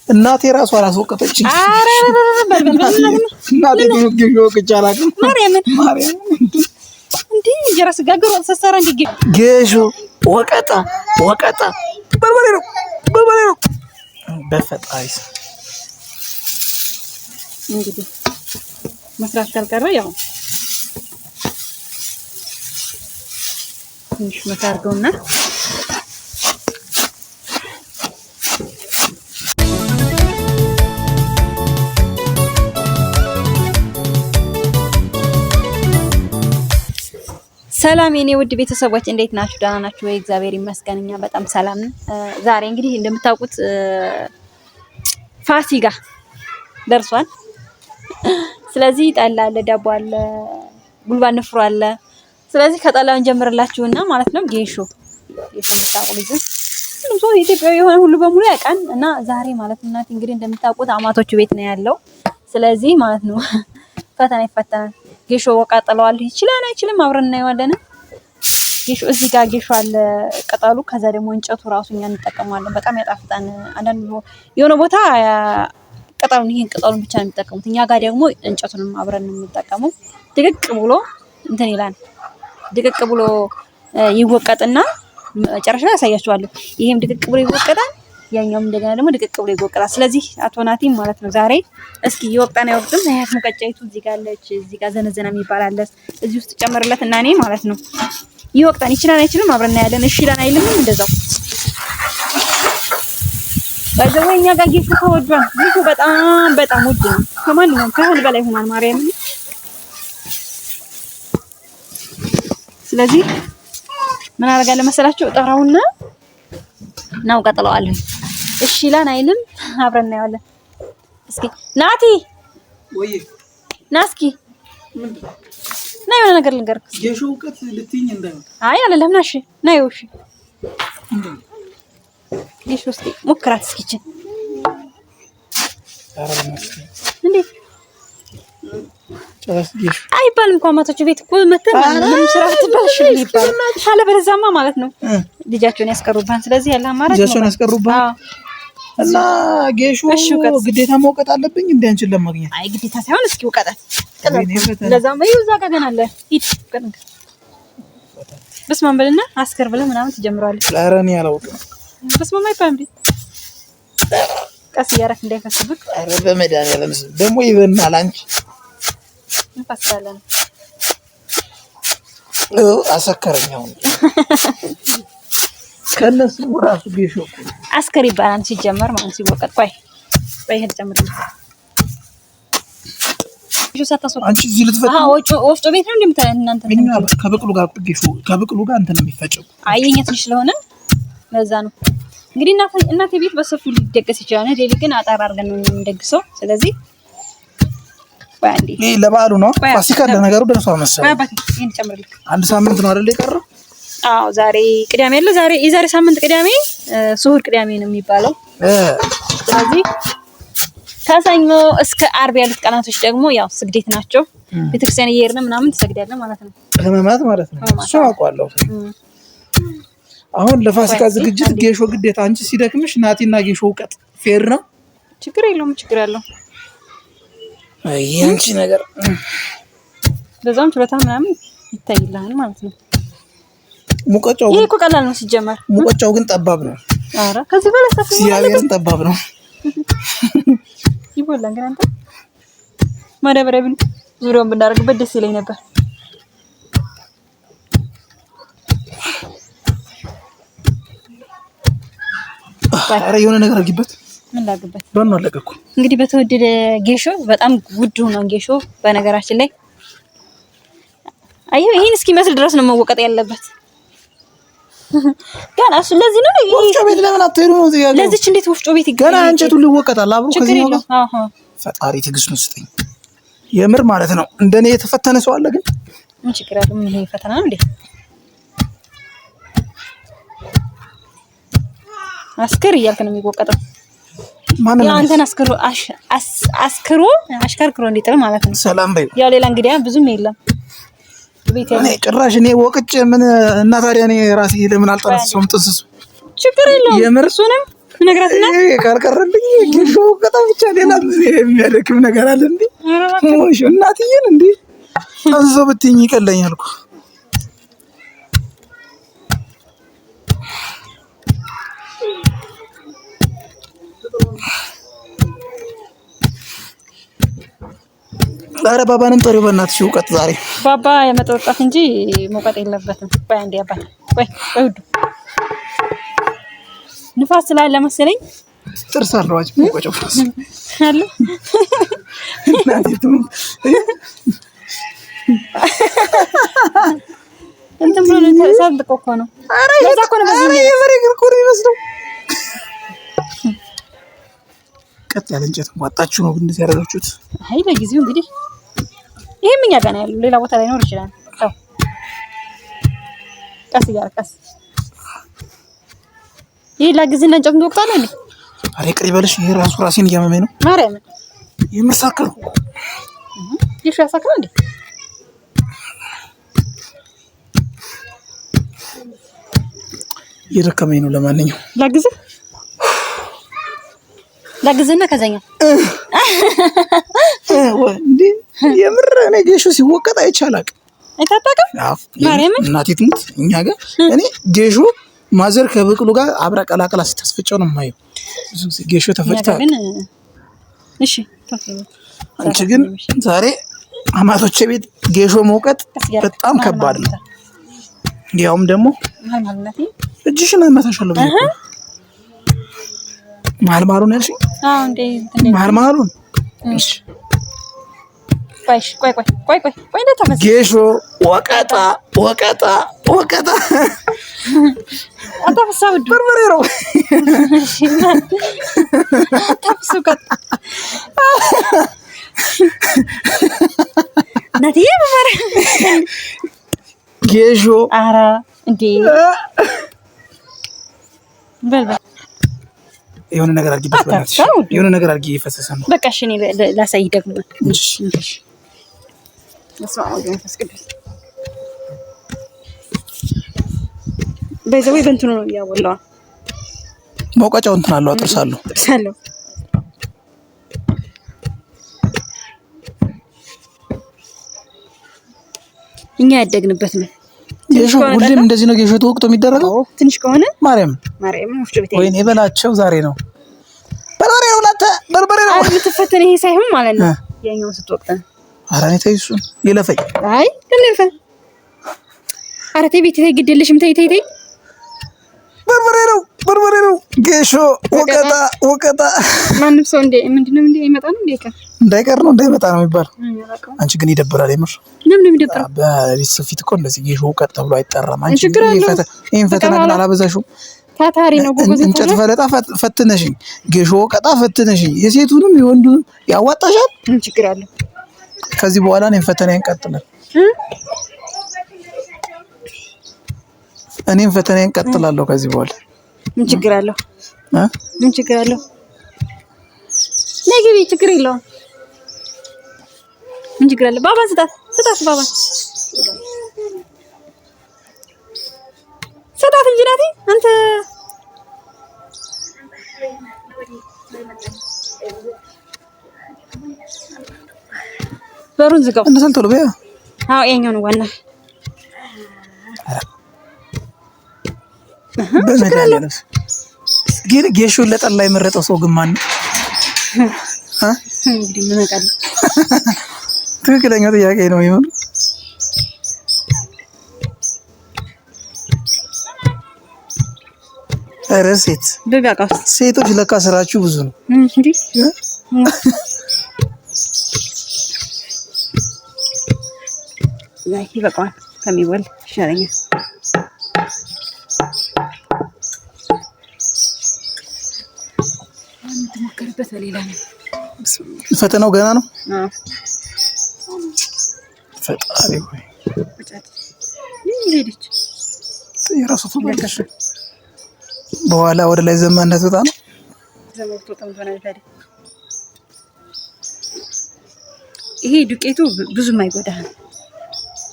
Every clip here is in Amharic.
እናቴ ራሷ አላስወቀተችኝ። አረ እናቴ ጌሾ ወቅቻላችሁ ማርያምን እንዴ እንጀራ ስጋግር ወሰሰራ እንዴ ጌሾ ወቀጣ በርበሬ ነው በፈጣሪስ እንግዲህ መስራት ካልቀረ ያው ትንሽ መታርገውና ሰላም የኔ ውድ ቤተሰቦች እንዴት ናችሁ? ደህና ናችሁ ወይ? እግዚአብሔር ይመስገን እኛ በጣም ሰላም ነን። ዛሬ እንግዲህ እንደምታውቁት ፋሲካ ደርሷል። ስለዚህ ጠላ አለ፣ ዳቦ አለ፣ ጉልባን ንፍሮ አለ። ስለዚህ ከጠላውን ጀምርላችሁና ማለት ነው ጌሾ የምታውቁ ልጅ ሁሉም ሰው ኢትዮጵያዊ የሆነ ሁሉ በሙሉ ያውቃል። እና ዛሬ ማለት እናት እንግዲህ እንደምታውቁት አማቶቹ ቤት ነው ያለው። ስለዚህ ማለት ነው ፈተና ይፈተናል። ጌሾ ወቃጠለዋል ይችላል አይችልም አብረን እናየዋለን። ጌሾ እዚህ ጋር ጌሾ አለ ቅጠሉ፣ ከዛ ደግሞ እንጨቱ ራሱ እኛ እንጠቀማለን። በጣም ያጣፍጣን። አንዳንድ የሆነ ቦታ ቅጠሉን ይሄን ቅጠሉን ብቻ ነው የሚጠቀሙት። እኛ ጋር ደግሞ እንጨቱንም አብረን ነው የምንጠቀመው። ድቅቅ ብሎ እንትን ይላል። ድቅቅ ብሎ ይወቀጥና መጨረሻ ያሳያችኋለሁ። ይሄም ድቅቅ ብሎ ይወቀጣል፣ ያኛውም እንደገና ደግሞ ድቅቅ ብሎ ይወቀጣል። ስለዚህ አቶ ናቲም ማለት ነው ዛሬ እስኪ ይወቅጣና ይወቅጥም። ያያት ሙቀጫይቱ እዚህ ጋር አለች፣ እዚህ ጋር ዘነዘና የሚባል አለ። እዚህ ውስጥ ጨምርለት እና እኔ ማለት ነው ይወቅጣን ይችላል አይችልም አብረን እናያለን። እሺ ይላል አይልም እንደዛው ባይዘው እኛ ጋር ጌሾ ተወዷል። ጌሾ በጣም ውድ ነው። ከማንኛውም ከእህል በላይ ሆኗል ማርያም። ስለዚህ ምን አደርጋለሁ መሰላችሁ? ጠራውና ነው ቀጥለዋለሁ። እሺ ይላል አይልም አብረን እናያለን። እስኪ ናቲ ወይ ናስኪ ና የሆነ ነገር ልንገርክ። ጌሾ እውቀት ልትይኝ እንዳይሆን። አይ አይደለም ናሽ ና ይውሽ ጌሾ እስኪ ሞክራት እስኪ እንዴ ጨረስ ጌሾ አይባልም እንኳን ማቶቹ ቤት እኮ መተን ምንም ስራ ትባልሽ ይባል አለ። በለዛማ ማለት ነው ልጃቸውን ያስቀሩባን። ስለዚህ ያለ አማራጭ ልጃቸውን ያስቀሩባን እና ጌሾ ግዴታ መውቀጥ አለብኝ እንዴ አንቺን ለማግኘት? አይ ግዴታ ሳይሆን እስኪ ውቀጣት ለዛም በይው እዛ ጋር ገና አለ። ሂድ ቀጥታ በስማም በልና አስከር ብለህ ምናምን ትጀምራለህ። ኧረ እኔ አላውቅም። በስማም አይባልም እንዴ ቀስ እያደረክ እንዳይፈስብክ። ኧረ በመድኃኒዓለም ደግሞ ይበናል። አንቺ እንፈሳለን አሰከረኝ አሁን ከነሱ ራሱ ጌሾ አስከር ይባላል ሲጀመር ማለት ሲወቀጥ። ቆይ ሄድ ጨምርልኝ። ጌሾ ሳታስወቅ አንቺ እዚህ ልትፈጭ? አዎ ወፍጮ ቤት ነው እንደምታይ እናንተ። እኛ ከበቅሉ ጋር ጌሾ ከበቅሉ ጋር እንትን ነው የሚፈጨው። አይ የኛ ትንሽ ስለሆነ ለዛ ነው እንግዲህ እናቴ ቤት በሰፊው ሊደገስ ይችላል። ዴሊ ግን አጣራ አድርገን ነው የምንደግሰው። ስለዚህ ባንዲ ይሄ ለበዓሉ ነው። ፋሲካ ለነገሩ ደርሷል መሰለኝ። አባቴ ይሄን ጨምርልኝ። አንድ ሳምንት ነው አይደል የቀረው? አዎ ዛሬ ቅዳሜ ያለ የዛሬ ሳምንት ቅዳሜ ስሁር ቅዳሜ ነው የሚባለው። ስለዚህ ከሰኞ እስከ ዓርብ ያሉት ቀናቶች ደግሞ ያው ስግደት ናቸው። ቤተክርስቲያን እየሄድን ምናምን ትሰግዳለህ ማለት ነው። ህማማት ማለት ነው። እሱ አውቃለሁ። አሁን ለፋሲካ ዝግጅት ጌሾ ግዴታ። አንቺ ሲደክምሽ ናቲና ጌሾ ውቀጥ ፌር ነው። ችግር የለውም ችግር ያለው ያንቺ ነገር በዛም ችሎታ ምናምን ይታይልሃል ማለት ነው። ሙቀጫው ይሄ እኮ ቀላል ነው ሲጀመር። ሙቀጫው ግን ጠባብ ነው። አረ ከዚህ በላይ ሰፊ ነው። ሲያቤርን ጠባብ ነው። ይቦላል ግን አንተ ማዳበሪያ ብን ዙሪያውን ብናደርግበት ደስ ይለኝ ነበር። አረ የሆነ ነገር አድርጊበት። ምን ላድርግበት? ባን ነው አለቀኩ። እንግዲህ በተወደደ ጌሾ በጣም ውድ ሆኖ ጌሾ በነገራችን ላይ አየው ይሄን እስኪመስል ድረስ ነው መወቀጥ ያለበት። ገና እሱ ለዚህ ነው ወፍጮ ቤት ለምን አትሄዱ ነው እዚህ ያለው? ለዚች እንዴት ወፍጮ ቤት ይገኛል? ገና እንጨቱ ሊወቀጣል አብሮ ከዚህ ነው። አሃ ፈጣሪ ትዕግስቱን ስጠኝ የምር ማለት ነው። እንደኔ የተፈተነ ሰው አለ ግን ምን ችግር አለው? ምን ይሄ ፈተና ነው እንዴ? አስከር እያልክ ነው የሚወቀጠው። ማን ነው አንተን አስከሮ አሽከርክሮ እንዲጥል ማለት ነው። ሰላም በይ። ያው ሌላ እንግዲህ ብዙም የለም ቤት ያለው። እኔ ጭራሽ እኔ ወቅጭ ምን እና ታዲያ እኔ ራሴ ለምን አልጠነስሰውም? ጥንስሱ ችግር የለውም። የምር እሱንም ነግራትና ካልቀረልኝ ጌሾ ወቀጣ ብቻ ሌላ የሚያደክም ነገር አለ እንዴ? ሞሽ እናትዬን እንዴ አንዞ ብትይኝ ይቀለኛል እኮ። ኧረ ባባንም ጠሪው በእናትሽ እውቀት ዛሬ ባባ የመጠጣት እንጂ መውቀጥ የለበትም። ቆይ አንዴ አባት ቆይ ውዱ ንፋስ ስላለ መሰለኝ ጥርስ አለዋች ቆጨው አለ እናቲቱ እንትን ብሎ ተሳልቆ እኮ ነው። ለዛ እኮ ነው በዚህ የመሬ ግን እኮ ነው የሚመስለው። ቀጥ ያለ እንጨት ዋጣችሁ ነው እንደዚህ ያደረጋችሁት? አይ ለጊዜው እንግዲህ ይሄም እኛ ጋር ነው ያለው፣ ሌላ ቦታ ላይ ነው ይችላል። ታው ቀስ እያለ ቀስ ይሄ ለጊዜና እንጨት ወቅታለ እንዴ? አሬ ቅሪ በልሽ። ይሄ ራሴን እያመመኝ ነው ማርያም። የምሳከሩ ይሽ ያሳከረ እንዴ? እየደከመኝ ነው። ለማንኛውም ለግዝና ከዛኛ እንዴ የምር እኔ ጌሾ ሲወቀጥ አይቻላቅ አይታጣቀም። ማርያም እናቴ ትሙት እኛ ጋር እኔ ጌሾ ማዘር ከብቅሉ ጋር አብራ ቀላቀላ ስታስፈጨው ነው የማየው። ብዙ ጊዜ ጌሾ ተፈጭታ ግን እሺ አንቺ ግን ዛሬ አማቶቼ ቤት ጌሾ መውቀጥ በጣም ከባድ ነው። ያውም ደግሞ ማልማልነቴ እጅሽን አመታሻለሁ ብዬ ማልማሉን ያልሽኝ? አዎ እንዴ ማልማሉን እሺ ቆይ ለተመስ ጌሾ ወቀጣ አታፍሳው በርበሬ ነው አታፍሱ ቀጣ ናቲ በማረ ጌሾ አራ እንዴ በልበል የሆነ ነገር አድርጊበት በእናትሽ። የሆነ ነገር አድርጊ እየፈሰሰ ነው። በቃ እሺ እኔ ላሳይ ደግሞ እሺ ለሷው ደግሞ ፈስቅብኝ በዛው በእንትኑ ነው ያወላው መውቀጫው እንትን አለው አጥርሳለሁ እኛ ያደግንበት ነው። ጌሾ ሁሌም እንደዚህ ነው ጌሾ ተወቅቶ የሚደረገው። ትንሽ ከሆነ ማርያም ወፍጮ ቤት ወይኔ በላቸው ዛሬ ነው በርበሬ ነው ላተ በርበሬ ነው የምትፈተነ ይሄ ሳይሆን ማለት ነው ያኛው ስትወቅተ ኧረ እኔ ተይ እሱን ይለፈኝ። አይ ለምን ይለፈኝ? ኧረ ተይ ቤት ተይ ግድ የለሽም ተይ በርበሬ ነው ጌሾ ወቀጣ ማንም ሰው እንደ ምንድነው እንደ ይመጣ ነው እንዳይቀር ነው እንዳይመጣ ነው የሚባል። አንቺ ግን ይደብራል የምር። ለምን ይደብራል? በሪስ ፊት እኮ እንደዚህ ጌሾ ወቀጣ ተብሎ አይጠራም። አንቺ ይሄን ፈተና ግን አላበዛሽው? ታታሪ ነው ጎበዝ። እንጨት ፈለጣ ፈትነሽኝ፣ ጌሾ ወቀጣ ፈትነሽኝ፣ የሴቱንም የወንዱንም ያዋጣሻል። ምን ችግር አለው? ከዚህ በኋላ እኔን ፈተናዬን ቀጥላለሁ። እኔም ፈተናዬን ቀጥላለሁ ከዚህ በኋላ። ምን ችግር አለው? ምን ችግር አለው? ለግቢ ችግር የለውም። ምን ችግር አለው? ባባ ስጣት ባባ ስጣት እንጂ ናቲ አንተ በሩን ዝጋው። እንደሰል ቶሎ በያ። አዎ የኛው ነው ዋና። በመድኃኒዓለም ግን ጌሾን ለጠላ የመረጠው ሰው ግን ማን ነው? እንግዲህ ምን አውቃለሁ። ትክክለኛው ጥያቄ ነው ይሁን። ኧረ ሴቶች ለካ ስራችሁ ብዙ ነው እንዴ? ያይ በቃ ከሚወል ይሻለኛል። የምትሞክርበት በሌላ ነው። ፈተናው ገና ነው። ፈጣሪ ሆይ ሄደች የራሱ ተመልከሽ። በኋላ ወደ ላይ ዘማነት ወጣ ነው ዘመርቶ ተምቶናል። ታዲያ ይሄ ዱቄቱ ብዙም አይጎዳም።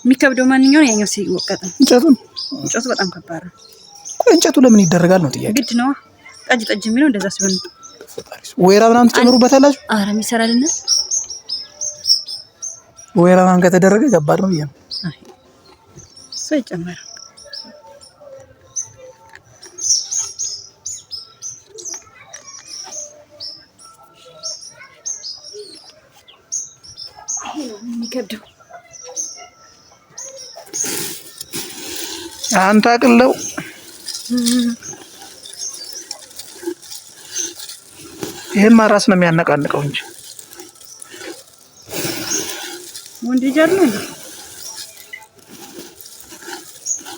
የሚከብደው ማንኛውን ያኛው ሲወቀጥ እንጨቱ በጣም ከባድ ነው። ቆይ እንጨቱ ለምን ይደረጋል ነው ጥያቄ? ግድ ነው ጠጅ የሚለው እንደዛ ሲሆን ወይራ ምናምን ትጨምሩበታላችሁ? ኧረ የሚሰራልና ወይራ ምናምን ከተደረገ ከባድ ነው ይሄ። አይ ሰው ይጨምራል። የሚከብደው አንተ አቅለው ይሄማ ራስ ነው የሚያነቃንቀው እንጂ ወንድ ጀር ነው እንዴ?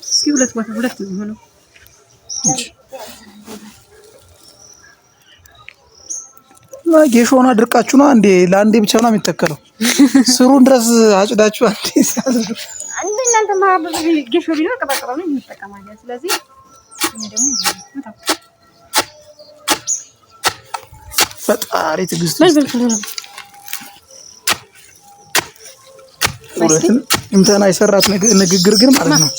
እስኪ ሁለት ነው የሚሆነው ጌሾውን አድርቃችሁ ነው እንዴ? ለአንዴ ብቻ ነው የሚተከለው? ስሩን ድረስ አጭዳችሁ አንዴ ሲያዝሩ አንዴ እናንተ ማባበ ጌሾ ቢኖር ቀባቀባ ነው የሚጠቀማለን። ስለዚህ እኔ ደግሞ ፈጣሪ ትግስት ሁለቱም እንተና የሰራት ንግግር ግን ማለት ነው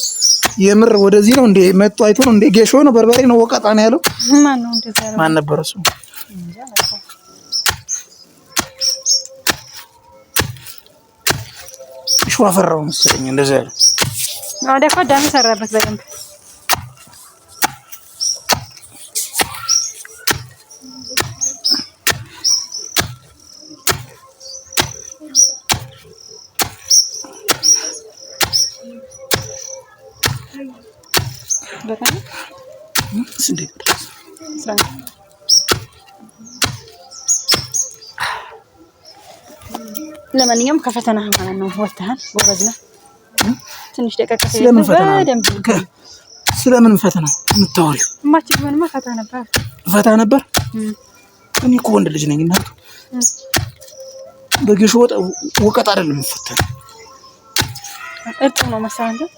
የምር ወደዚህ ነው እንዴ መጥቶ አይቶ ነው እንዴ? ጌሾ ነው በርበሬ ነው ወቀጣ ነው ያለው? ማን ነው እንደዛ ያለው? ማን ነበር እሱ? ሸዋፈራው መሰለኝ እንደዛ ያለው። አዎ ደፋ ዳም ሰራበት በደንብ በቃ ስንዴ ለማንኛውም ከፈተና ማለት ነው ወጥተሃል። ጎበዝ ነህ። ትንሽ ደቂቃ ስለምን ፈተና የምታወሪው? ማች ቢሆንማ ፈታ ነበር። እኔ እኮ ወንድ ልጅ ነኝ እናቱ። በጌሾ ወቀጥ አይደለም የምፈተነው። እርጥብ ነው መሰለኝ።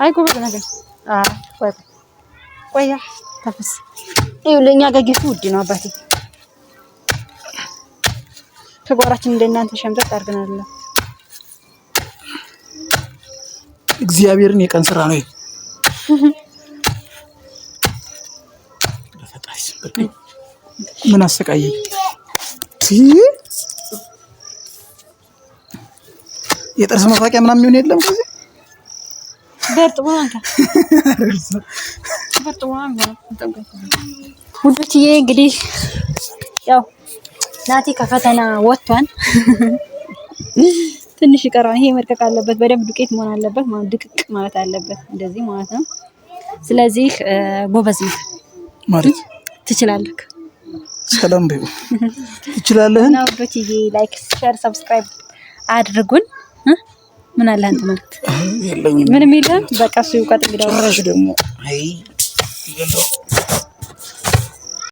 አይ ጎበዝ ነገር ቆያ ተፈስ ይኸውልህ፣ እኛ ጋር ጌሾ ውድ ነው አባቴ። ተጓራችን እንደናንተ ሸምጠጥ አድርገናል። እግዚአብሔርን የቀን ስራ ነው። ለፈጣሪስ በቃ ምን አሰቃየኝ። የጥርስ መፋቂያ ምናምን የሚሆን የለም ከዚህ በርጥቦናንካ ውዶችዬ እንግዲህ ያው ናቲ ከፈተና ወጥቷል። ትንሽ ይቀራል። ይሄ መድቀቅ አለበት፣ በደንብ ዱቄት መሆን አለበት ማለት ድቅቅ ማለት አለበት እንደዚህ ማለት ነው። ስለዚህ ጎበዝ ነህ ማለት ትችላለህ። ሰላም በይው ትችላለህ። እና ውዶችዬ ላይክ፣ ሼር፣ ሰብስክራይብ አድርጉን። ምን አለ አንተ ማለት የለኝም ምንም የለም። በቃ እሱ ይውቀጥ እንግዲህ ጭራሽ ደግሞ አይ